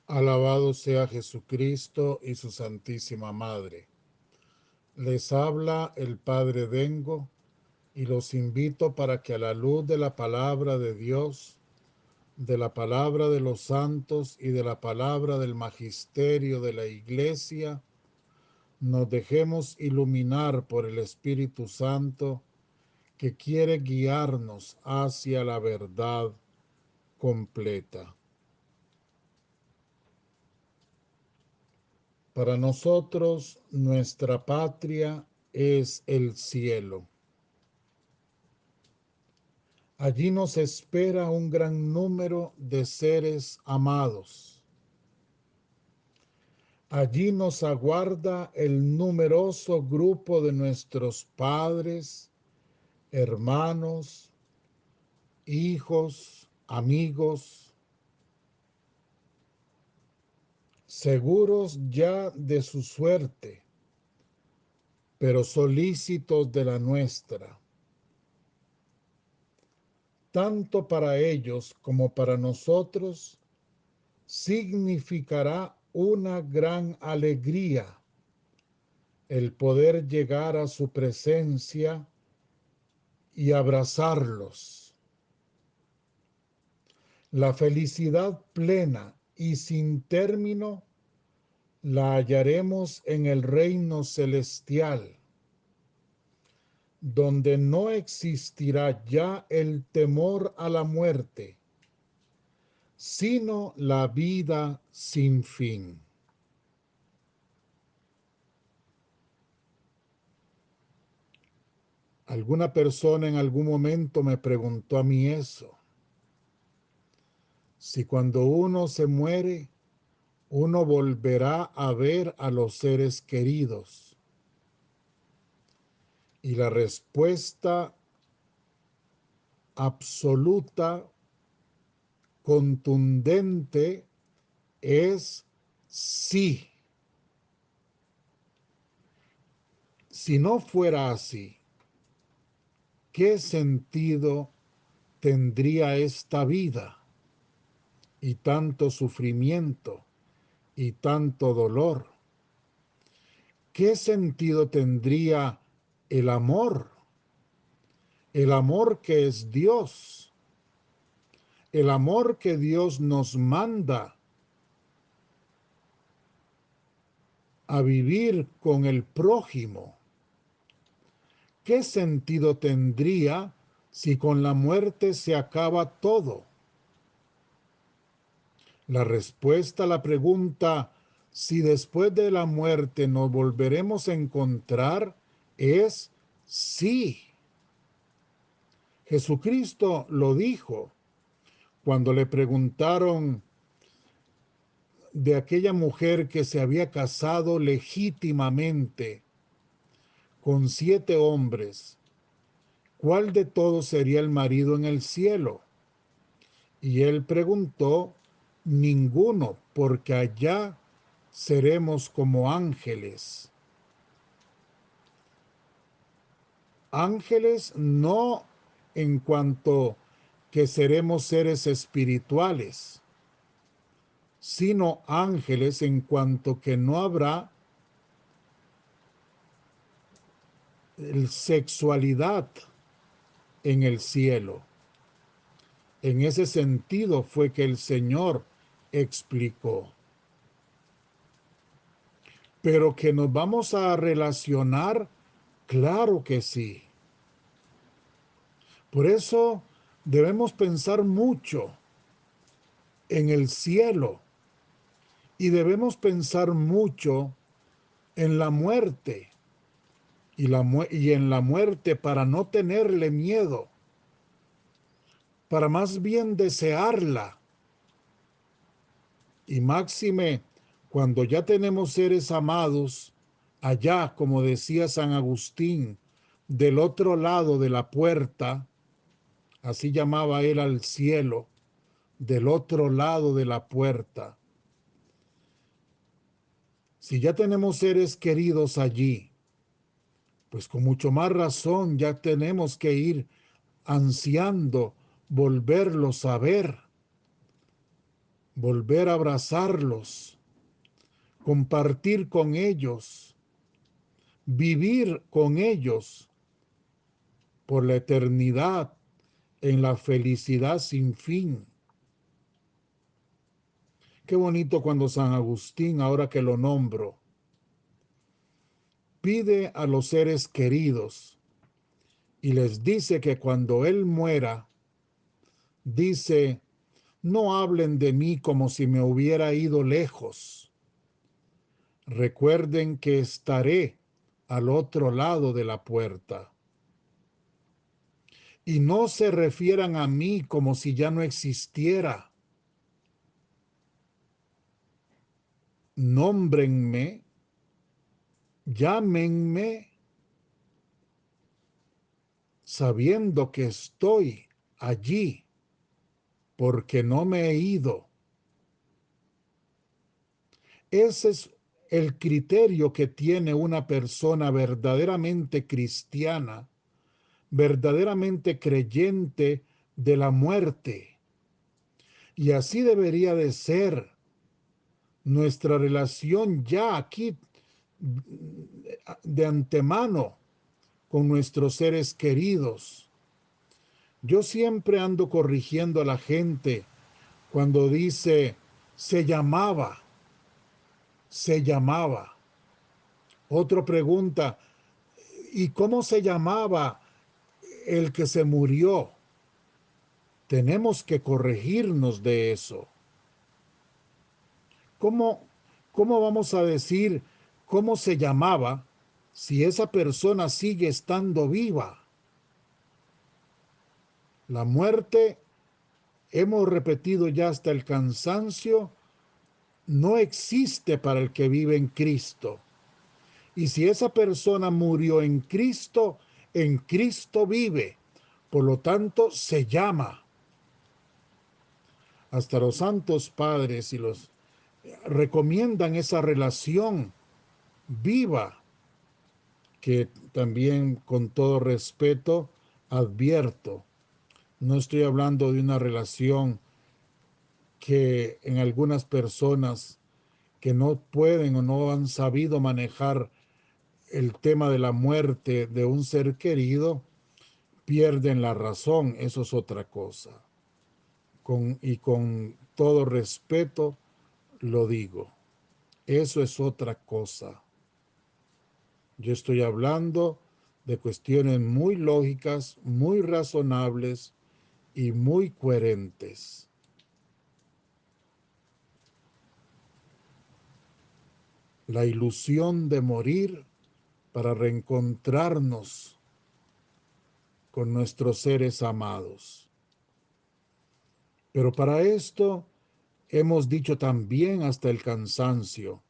Alabado sea Jesucristo y su Santísima Madre. Les habla el Padre Dengo y los invito para que a la luz de la palabra de Dios, de la palabra de los santos y de la palabra del magisterio de la Iglesia, nos dejemos iluminar por el Espíritu Santo que quiere guiarnos hacia la verdad completa. Para nosotros, nuestra patria es el cielo. Allí nos espera un gran número de seres amados. Allí nos aguarda el numeroso grupo de nuestros padres, hermanos, hijos, amigos, seguros ya de su suerte, pero solícitos de la nuestra. Tanto para ellos como para nosotros significará una gran alegría el poder llegar a su presencia y abrazarlos. La felicidad plena y sin término la hallaremos en el reino celestial, donde no existirá ya el temor a la muerte, sino la vida sin fin. Alguna persona en algún momento me preguntó a mí eso, si cuando uno se muere, uno volverá a ver a los seres queridos. Y la respuesta absoluta, contundente, es sí. Si no fuera así, ¿qué sentido tendría esta vida y tanto sufrimiento y tanto dolor? ¿Qué sentido tendría el amor? El amor que es Dios, el amor que Dios nos manda a vivir con el prójimo. ¿Qué sentido tendría si con la muerte se acaba todo? La respuesta a la pregunta si después de la muerte nos volveremos a encontrar es sí. Jesucristo lo dijo cuando le preguntaron de aquella mujer que se había casado legítimamente con 7 hombres, ¿cuál de todos sería el marido en el cielo? Y él preguntó, ninguno, porque allá seremos como ángeles. Ángeles no en cuanto que seremos seres espirituales, sino ángeles en cuanto que no habrá sexualidad en el cielo. En ese sentido fue que el Señor explicó. Pero que nos vamos a relacionar, claro que sí. Por eso debemos pensar mucho en el cielo y debemos pensar mucho en la muerte y en la muerte para no tenerle miedo, para más bien desearla. Y máxime, cuando ya tenemos seres amados, allá, como decía San Agustín, del otro lado de la puerta, así llamaba él al cielo, del otro lado de la puerta. Si ya tenemos seres queridos allí, pues con mucho más razón ya tenemos que ir ansiando volverlos a ver. volver a abrazarlos, compartir con ellos, vivir con ellos por la eternidad en la felicidad sin fin. Qué bonito cuando San Agustín, ahora que lo nombro, pide a los seres queridos y les dice que cuando él muera, dice, no hablen de mí como si me hubiera ido lejos. Recuerden que estaré al otro lado de la puerta. Y no se refieran a mí como si ya no existiera. Nómbrenme, llámenme, sabiendo que estoy allí, porque no me he ido. Ese es el criterio que tiene una persona verdaderamente cristiana, verdaderamente creyente de la muerte. Y así debería de ser nuestra relación ya aquí de antemano con nuestros seres queridos. Yo siempre ando corrigiendo a la gente cuando dice se llamaba, se llamaba. Otro pregunta, ¿y cómo se llamaba el que se murió? Tenemos que corregirnos de eso. ¿Cómo, cómo vamos a decir cómo se llamaba si esa persona sigue estando viva? La muerte, hemos repetido ya hasta el cansancio, no existe para el que vive en Cristo. Y si esa persona murió en Cristo vive. Por lo tanto, se llama. Hasta los santos padres y los recomiendan esa relación viva, que también con todo respeto advierto. No estoy hablando de una relación que en algunas personas que no pueden o no han sabido manejar el tema de la muerte de un ser querido, pierden la razón. Eso es otra cosa. Y con todo respeto lo digo. Eso es otra cosa. Yo estoy hablando de cuestiones muy lógicas, muy razonables y muy coherentes. La ilusión de morir para reencontrarnos con nuestros seres amados. Pero para esto hemos dicho también hasta el cansancio,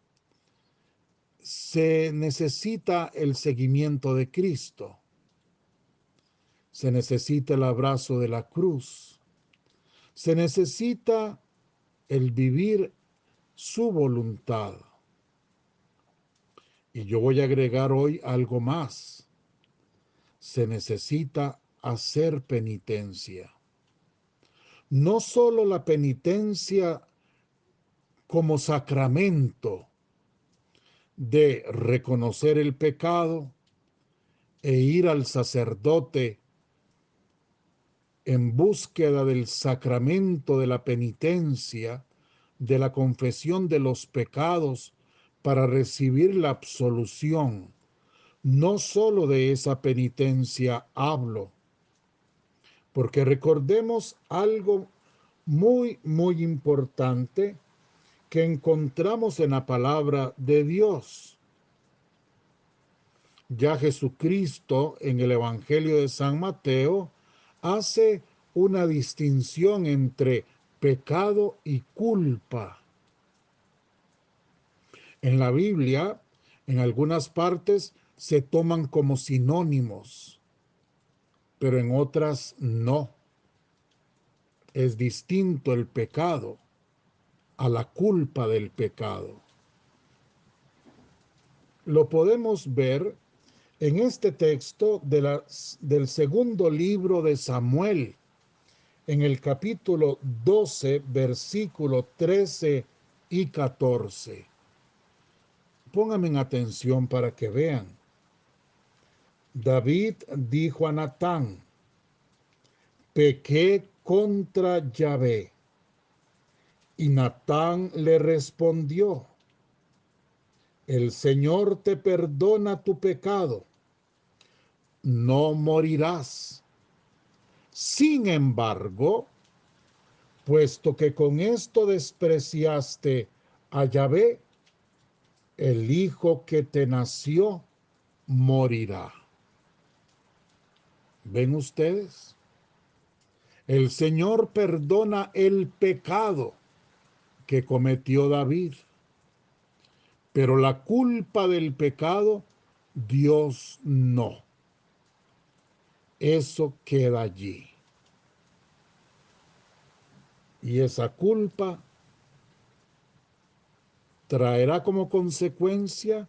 se necesita el seguimiento de Cristo, se necesita el abrazo de la cruz, se necesita el vivir su voluntad. Y yo voy a agregar hoy algo más. Se necesita hacer penitencia. No solo la penitencia como sacramento de reconocer el pecado e ir al sacerdote en búsqueda del sacramento de la penitencia, de la confesión de los pecados para recibir la absolución. No solo de esa penitencia hablo, porque recordemos algo muy, muy importante que encontramos en la palabra de Dios. Ya Jesucristo en el Evangelio de San Mateo hace una distinción entre pecado y culpa. En la Biblia, en algunas partes, se toman como sinónimos, pero en otras no. Es distinto el pecado a la culpa del pecado. Lo podemos ver en este texto del segundo libro de Samuel, en el capítulo 12, versículo 13 y 14. Pónganme en atención para que vean. David dijo a Natán: pequé contra Yahvé. Y Natán le respondió: el Señor te perdona tu pecado, no morirás. Sin embargo, puesto que con esto despreciaste a Yahvé, el hijo que te nació morirá. ¿Ven ustedes? El Señor perdona el pecado que cometió David, pero la culpa del pecado, Dios no. Eso queda allí. Y esa culpa traerá como consecuencia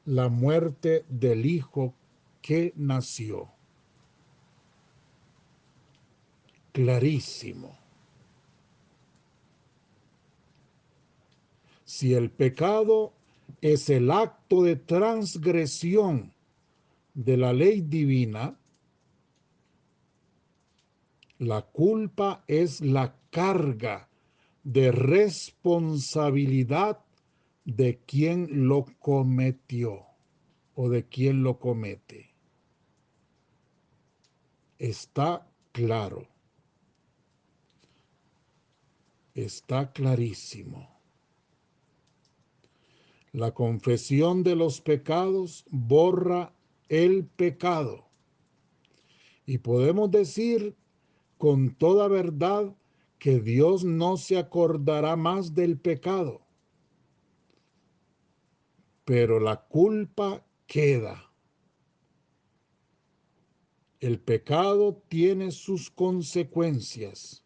la muerte del hijo que nació. Clarísimo. Si el pecado es el acto de transgresión de la ley divina, la culpa es la carga de responsabilidad de quien lo cometió o de quien lo comete. Está claro, está clarísimo. La confesión de los pecados borra el pecado. Y podemos decir con toda verdad que Dios no se acordará más del pecado, pero la culpa queda. El pecado tiene sus consecuencias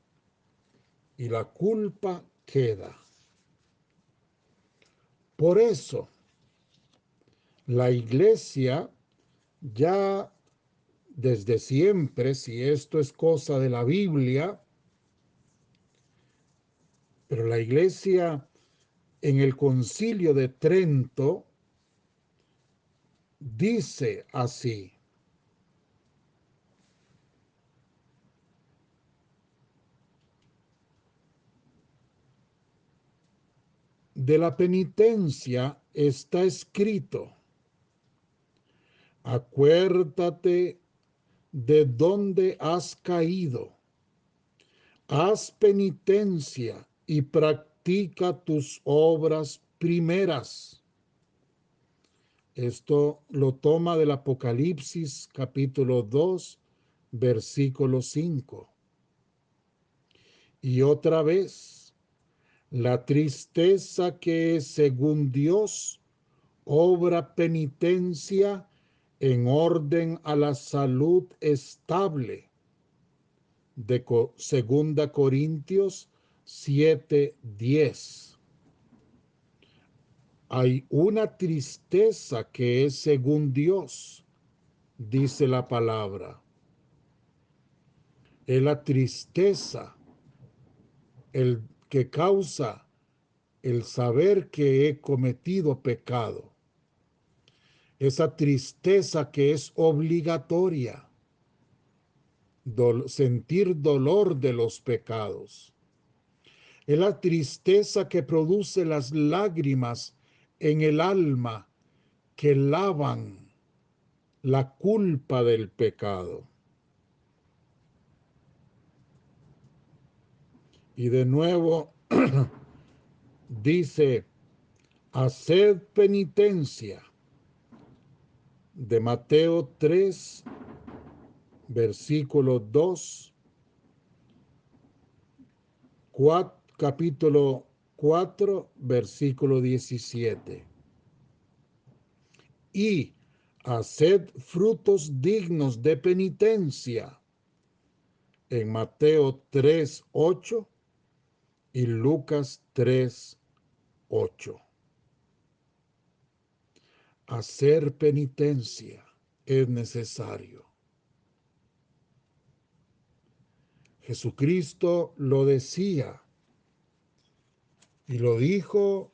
y la culpa queda. Por eso, la Iglesia ya desde siempre, si esto es cosa de la Biblia, pero la Iglesia en el Concilio de Trento dice así: de la penitencia está escrito: acuérdate de dónde has caído, haz penitencia y practica tus obras primeras. Esto lo toma del Apocalipsis capítulo 2, versículo 5. Y otra vez, la tristeza que es según Dios obra penitencia en orden a la salud estable, de Segunda Corintios 7:10. Hay una tristeza que es según Dios, dice la palabra. Es la tristeza el que causa el saber que he cometido pecado. Esa tristeza que es obligatoria, sentir dolor de los pecados. Es la tristeza que produce las lágrimas en el alma que lavan la culpa del pecado. Y de nuevo dice: haced penitencia, de Mateo 3, versículo 2, capítulo 4, versículo 17. Y haced frutos dignos de penitencia, en Mateo 3, 8 y Lucas 3, 8. Hacer penitencia es necesario. Jesucristo lo decía y lo dijo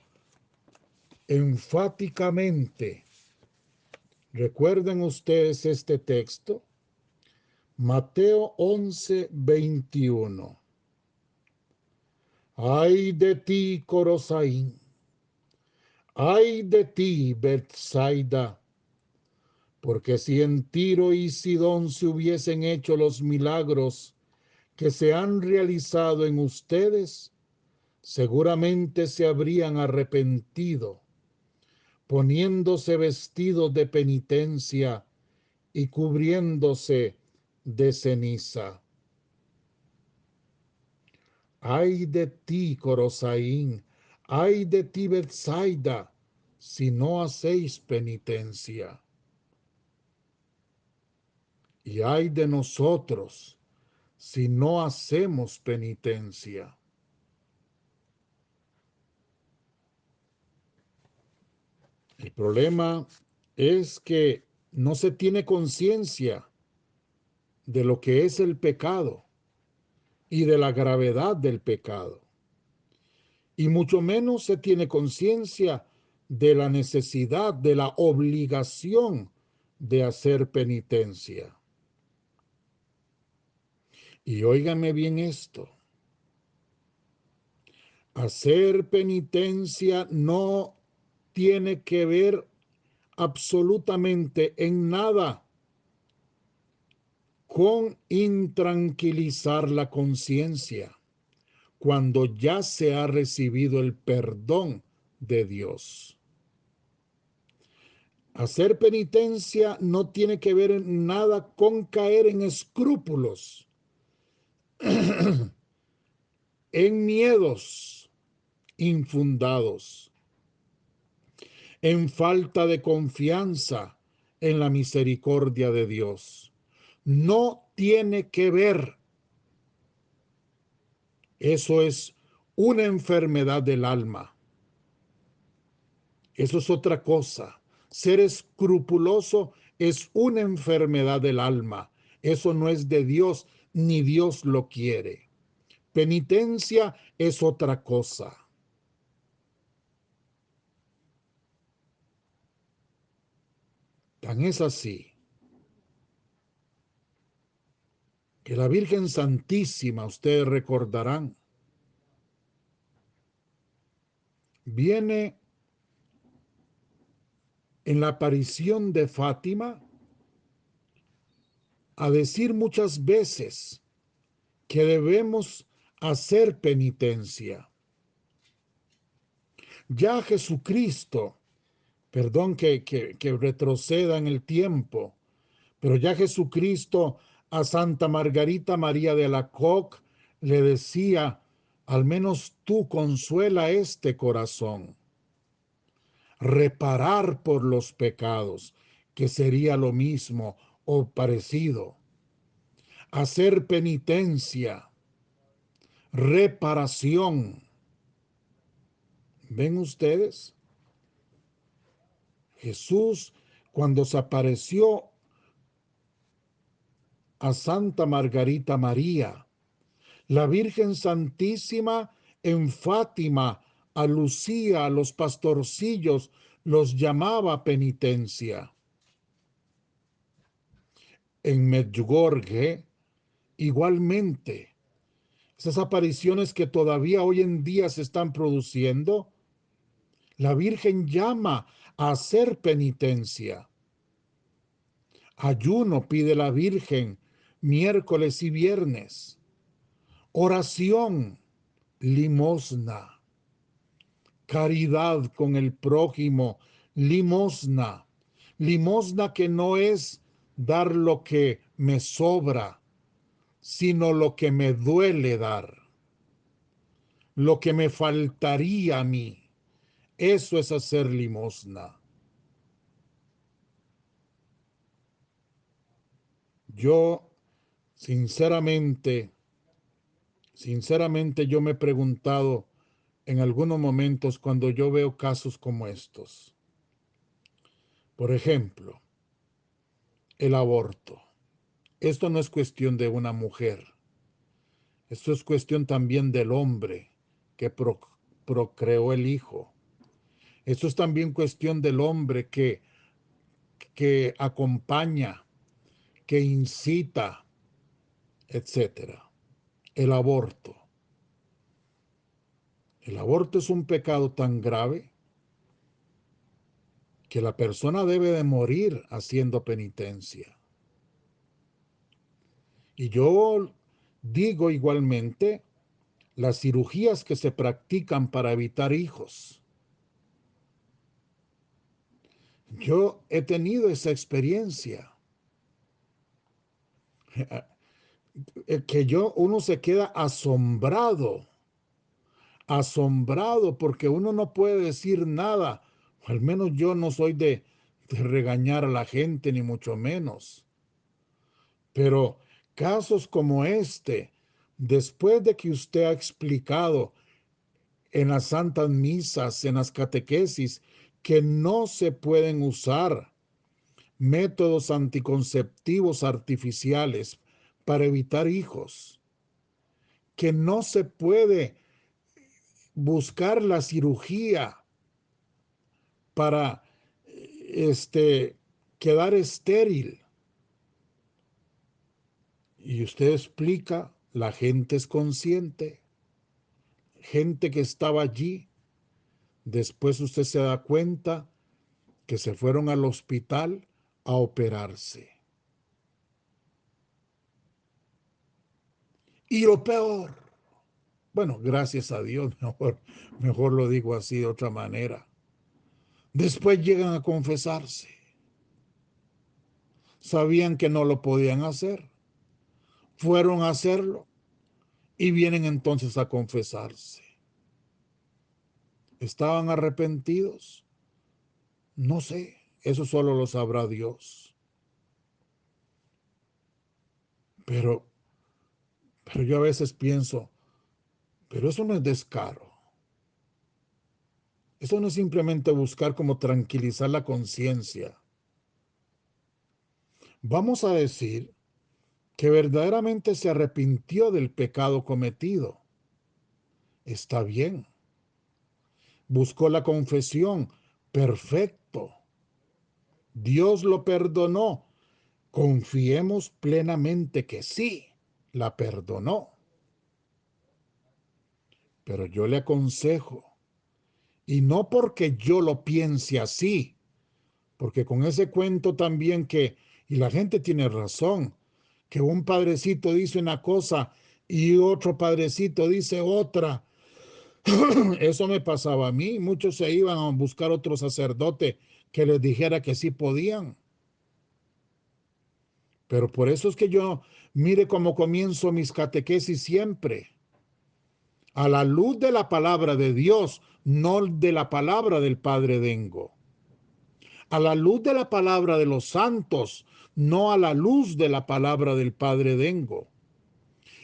enfáticamente. Recuerden ustedes este texto, Mateo 11:21. Ay de ti, Corosaín, ay de ti, Betsaida, porque si en Tiro y Sidón se hubiesen hecho los milagros que se han realizado en ustedes, seguramente se habrían arrepentido, poniéndose vestidos de penitencia y cubriéndose de ceniza. Ay de ti, Corosaín, ay de ti, Betsaida, si no hacéis penitencia. Y ay de nosotros, si no hacemos penitencia. El problema es que no se tiene conciencia de lo que es el pecado y de la gravedad del pecado. Y mucho menos se tiene conciencia de la necesidad, de la obligación de hacer penitencia. Y óigame bien esto, hacer penitencia no tiene que ver absolutamente en nada con intranquilizar la conciencia cuando ya se ha recibido el perdón de Dios. Hacer penitencia no tiene que ver en nada con caer en escrúpulos, en miedos infundados, en falta de confianza en la misericordia de Dios. No tiene que ver. Eso es una enfermedad del alma. Eso es otra cosa. Ser escrupuloso es una enfermedad del alma. Eso no es de Dios, ni Dios lo quiere. Penitencia es otra cosa. Tan es así que la Virgen Santísima, ustedes recordarán, viene en la aparición de Fátima a decir muchas veces que debemos hacer penitencia. Ya Jesucristo, perdón que retroceda en el tiempo, pero ya Jesucristo a Santa Margarita María de Alacoque le decía, al menos tú consuela este corazón, reparar por los pecados, que sería lo mismo o parecido, hacer penitencia, reparación. ¿Ven ustedes? Jesús, cuando se apareció a Santa Margarita María, la Virgen Santísima en Fátima, a Lucía, a los pastorcillos, los llamaba penitencia. En Medjugorje, igualmente, esas apariciones que todavía hoy en día se están produciendo, la Virgen llama a hacer penitencia. Ayuno pide la Virgen miércoles y viernes. Oración, limosna. Caridad con el prójimo, limosna. Limosna que no es dar lo que me sobra, sino lo que me duele dar, lo que me faltaría a mí. Eso es hacer limosna. Yo, sinceramente, yo me he preguntado en algunos momentos cuando yo veo casos como estos. Por ejemplo, el aborto. Esto no es cuestión de una mujer. Esto es cuestión también del hombre que procreó el Hijo. Esto es también cuestión del hombre que acompaña, que incita, etcétera. El aborto. El aborto es un pecado tan grave que la persona debe de morir haciendo penitencia. Y yo digo igualmente las cirugías que se practican para evitar hijos. Yo he tenido esa experiencia. Uno se queda asombrado porque uno no puede decir nada. Al menos yo no soy de regañar a la gente, ni mucho menos. Pero casos como este, después de que usted ha explicado en las santas misas, en las catequesis, que no se pueden usar métodos anticonceptivos artificiales para evitar hijos, que no se puede buscar la cirugía para quedar estéril. Y usted explica, la gente es consciente, gente que estaba allí, después usted se da cuenta que se fueron al hospital a operarse. Y lo peor, bueno, gracias a Dios, mejor lo digo así de otra manera. Después llegan a confesarse. Sabían que no lo podían hacer. Fueron a hacerlo y vienen entonces a confesarse. ¿Estaban arrepentidos? No sé, eso solo lo sabrá Dios. Pero, pero yo a veces pienso, pero eso no es descaro. Eso no es simplemente buscar como tranquilizar la conciencia. Vamos a decir que verdaderamente se arrepintió del pecado cometido. Está bien. Buscó la confesión. Perfecto. Dios lo perdonó. Confiemos plenamente que sí, la perdonó. Pero yo le aconsejo, y no porque yo lo piense así, porque con ese cuento también y la gente tiene razón, que un padrecito dice una cosa y otro padrecito dice otra. Eso me pasaba a mí. Muchos se iban a buscar otro sacerdote que les dijera que sí podían. Pero por eso es que yo, mire cómo comienzo mis catequesis siempre. A la luz de la palabra de Dios, no de la palabra del Padre Dengo. A la luz de la palabra de los santos, no a la luz de la palabra del Padre Dengo.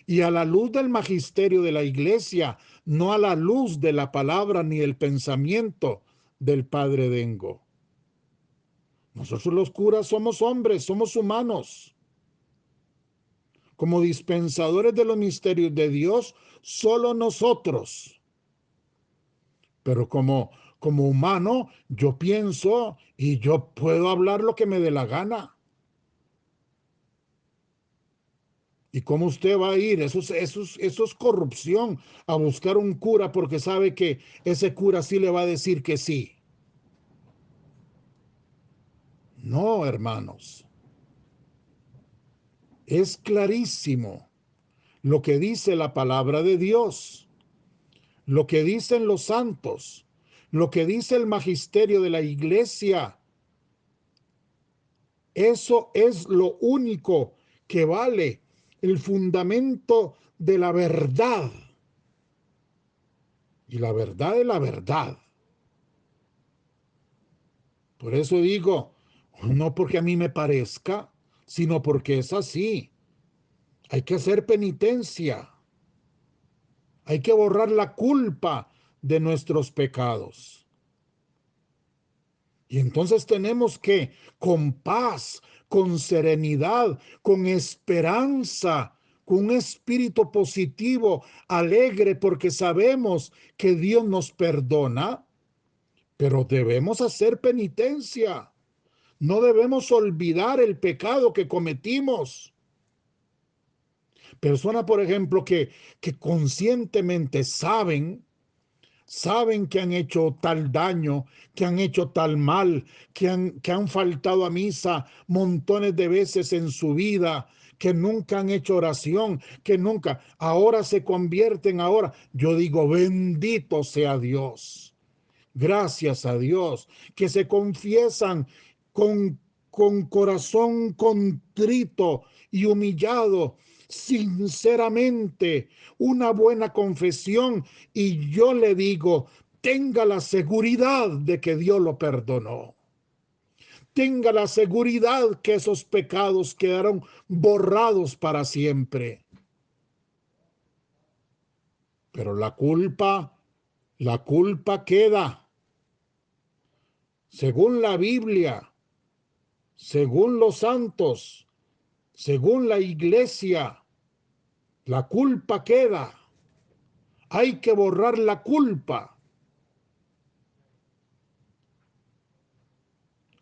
Y a la luz del magisterio de la Iglesia, no a la luz de la palabra ni el pensamiento del Padre Dengo. Nosotros los curas somos hombres, somos humanos. Como dispensadores de los misterios de Dios, solo nosotros. Pero como humano, yo pienso y yo puedo hablar lo que me dé la gana. ¿Y cómo usted va a ir? Eso es corrupción, a buscar un cura porque sabe que ese cura sí le va a decir que sí. No, hermanos. Es clarísimo lo que dice la palabra de Dios, lo que dicen los santos, lo que dice el magisterio de la Iglesia. Eso es lo único que vale, el fundamento de la verdad. Y la verdad es la verdad. Por eso digo, no porque a mí me parezca, sino porque es así. Hay que hacer penitencia. Hay que borrar la culpa de nuestros pecados. Y entonces tenemos que, con paz, con serenidad, con esperanza, con un espíritu positivo, alegre, porque sabemos que Dios nos perdona, pero debemos hacer penitencia. No debemos olvidar el pecado que cometimos. Personas, por ejemplo, que conscientemente saben que han hecho tal daño, que han hecho tal mal, que han faltado a misa montones de veces en su vida, que nunca han hecho oración, que nunca, ahora se convierten ahora. Yo digo, bendito sea Dios. Gracias a Dios, que se confiesan con, con corazón contrito y humillado, sinceramente, una buena confesión, y yo le digo, tenga la seguridad de que Dios lo perdonó. Tenga la seguridad que esos pecados quedaron borrados para siempre. Pero la culpa queda. Según la Biblia, según los santos, según la iglesia, la culpa queda. Hay que borrar la culpa.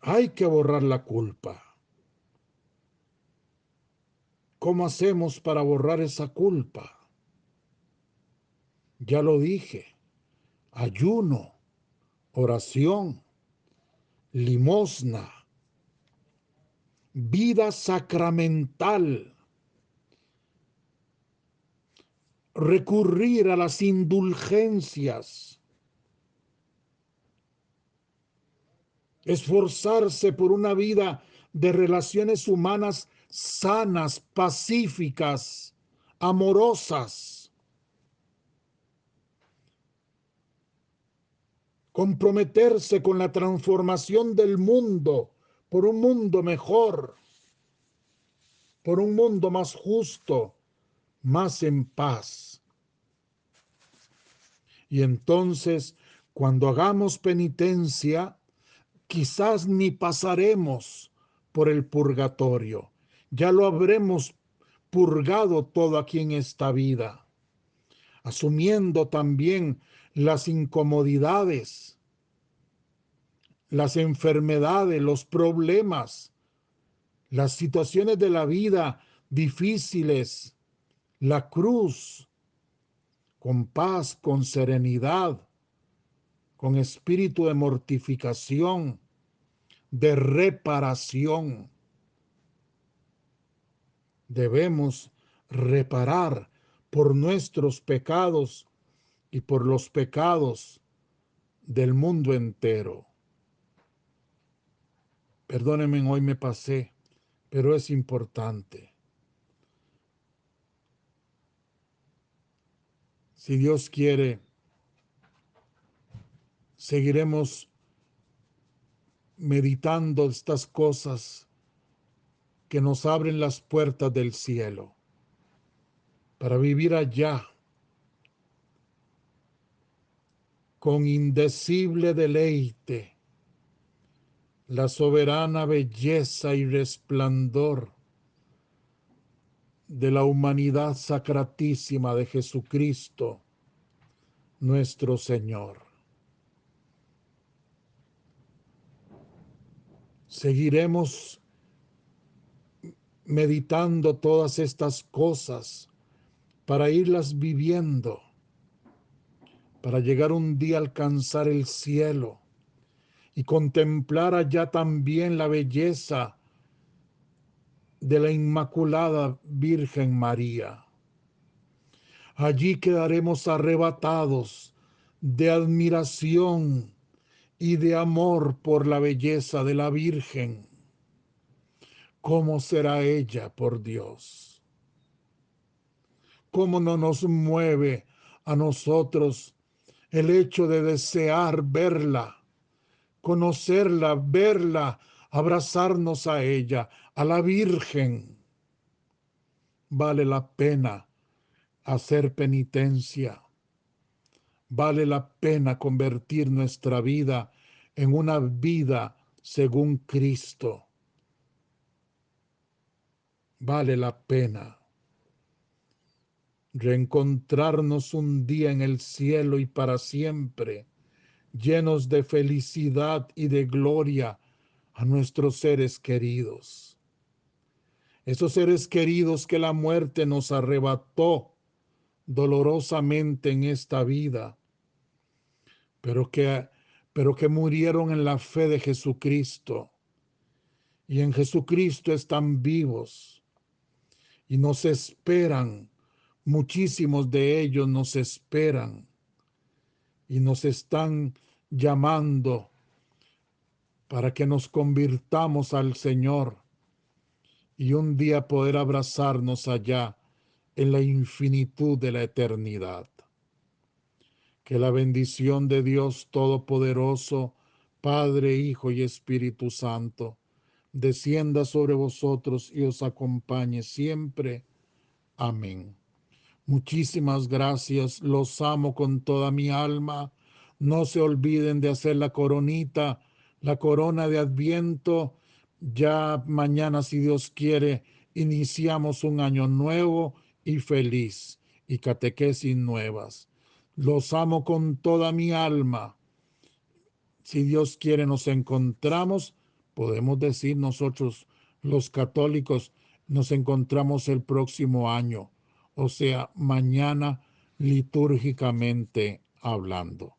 Hay que borrar la culpa. ¿Cómo hacemos para borrar esa culpa? Ya lo dije. Ayuno, oración, limosna, vida sacramental, recurrir a las indulgencias, esforzarse por una vida de relaciones humanas sanas, pacíficas, amorosas, comprometerse con la transformación del mundo por un mundo mejor, por un mundo más justo, más en paz. Y entonces, cuando hagamos penitencia, quizás ni pasaremos por el purgatorio. Ya lo habremos purgado todo aquí en esta vida, asumiendo también las incomodidades, las enfermedades, los problemas, las situaciones de la vida difíciles, la cruz, con paz, con serenidad, con espíritu de mortificación, de reparación. Debemos reparar por nuestros pecados y por los pecados del mundo entero. Perdónenme, hoy me pasé, pero es importante. Si Dios quiere, seguiremos meditando estas cosas que nos abren las puertas del cielo para vivir allá con indecible deleite la soberana belleza y resplandor de la humanidad sacratísima de Jesucristo, nuestro Señor. Seguiremos meditando todas estas cosas para irlas viviendo, para llegar un día a alcanzar el cielo y contemplar allá también la belleza de la Inmaculada Virgen María. Allí quedaremos arrebatados de admiración y de amor por la belleza de la Virgen. ¿Cómo será ella, por Dios? ¿Cómo no nos mueve a nosotros el hecho de desear verla, conocerla, verla, abrazarnos a ella, a la Virgen? Vale la pena hacer penitencia. Vale la pena convertir nuestra vida en una vida según Cristo. Vale la pena. reencontrarnos un día en el cielo y para siempre, llenos de felicidad y de gloria a nuestros seres queridos. Esos seres queridos que la muerte nos arrebató dolorosamente en esta vida, pero que murieron en la fe de Jesucristo. Y en Jesucristo están vivos y nos esperan. Muchísimos de ellos nos esperan y nos están llamando para que nos convirtamos al Señor y un día poder abrazarnos allá en la infinitud de la eternidad. Que la bendición de Dios Todopoderoso, Padre, Hijo y Espíritu Santo, descienda sobre vosotros y os acompañe siempre. Amén. Muchísimas gracias, los amo con toda mi alma. No se olviden de hacer la coronita, la corona de Adviento. Ya mañana, si Dios quiere, iniciamos un año nuevo y feliz y catequesis nuevas. Los amo con toda mi alma. Si Dios quiere, nos encontramos, podemos decir nosotros los católicos, nos encontramos el próximo año, o sea, mañana litúrgicamente hablando.